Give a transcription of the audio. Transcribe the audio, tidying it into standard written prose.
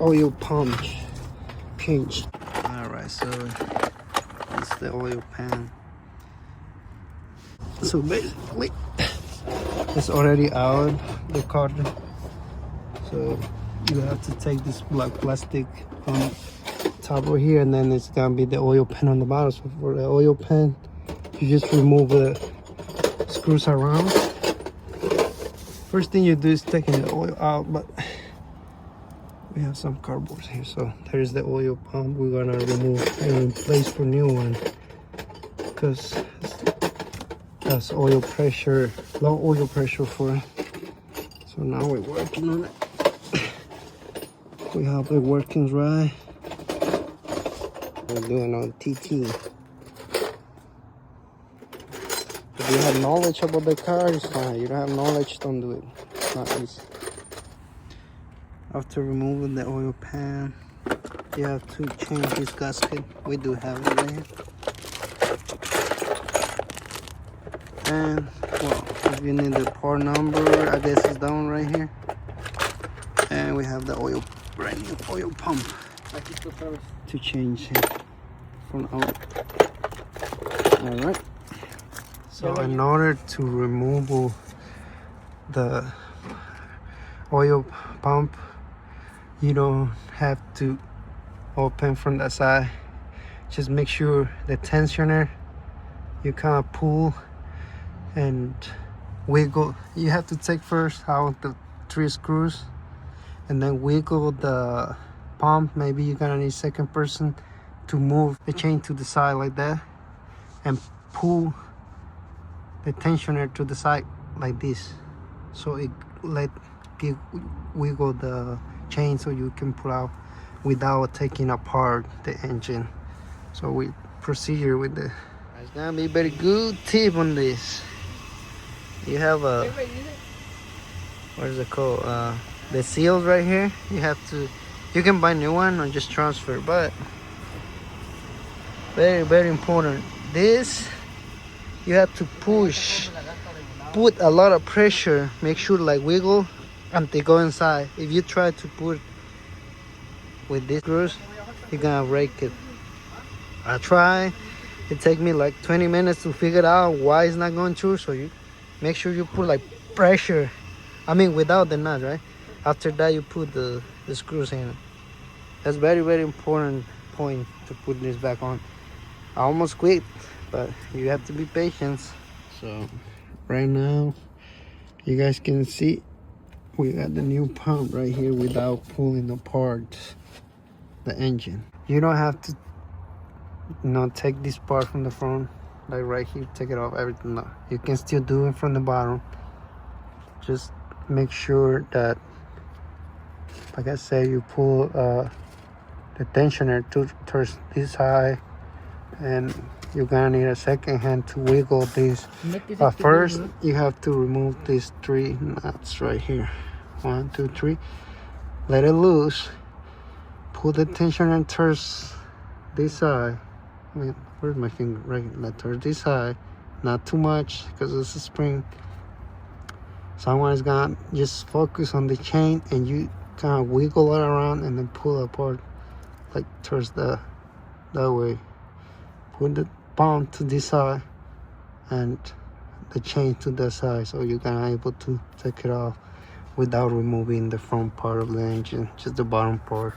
oil pump change. All right, so it's the oil pan. So basically it's already out the carton, so you have to take this black plastic on top over here, and then it's gonna be the oil pan on the bottom. So for the oil pan, you just remove the screws around. First thing you do is taking the oil out, but we have some cardboard here. So there's the oil pump. We're gonna remove and replace for new one because that's oil pressure, low oil pressure for it. So now we're working on it. We have it working right. We're doing on TT. If you have knowledge about the car, it's fine. You don't have knowledge, don't do it. It's not easy. After removing the oil pan, you have to change this gasket. We do have it right here. And well, if you need the part number, I guess it's down right here. And we have the oil, brand new oil pump to change it from out. All right. So in order to remove the oil pump, you don't have to open from the side. Just make sure the tensioner, you kind of pull and wiggle. You have to take first out the 3 screws and then wiggle the pump. Maybe you're gonna need second person to move the chain to the side like that and pull the tensioner to the side like this, so it wiggle the chain so you can pull out without taking apart the engine. So we procedure with the, it's gonna be very good tip on this. You have a, what is it called, the seals right here. You have to, you can buy new one or just transfer, but very important, this you have to push, put a lot of pressure, make sure like wiggle and they go inside. If you try to put with these screws, you're gonna break it. I try, it take me like 20 minutes to figure out why it's not going through. So you make sure you put like pressure, I mean without the nut, right? After that you put the screws in. That's very important point to put this back on. I almost quit, but you have to be patient. So right now you guys can see we got the new pump right here without pulling apart the engine. You don't have to, you know, take this part from the front, like right here, take it off, everything. No, you can still do it from the bottom. Just make sure that, like I said, you pull the tensioner towards this side, and you're gonna need a second hand to wiggle this. But first you have to remove these 3 nuts right here. 1, 2, 3. Let it loose. Pull the tensioner towards this side. I mean, where's my finger? Right, towards this side. Not too much because it's a spring. Someone's gonna just focus on the chain, and you kind of wiggle it around and then pull apart like towards that way. Put the pump to this side and the chain to the side, so you're gonna able to take it off without removing the front part of the engine, just the bottom part.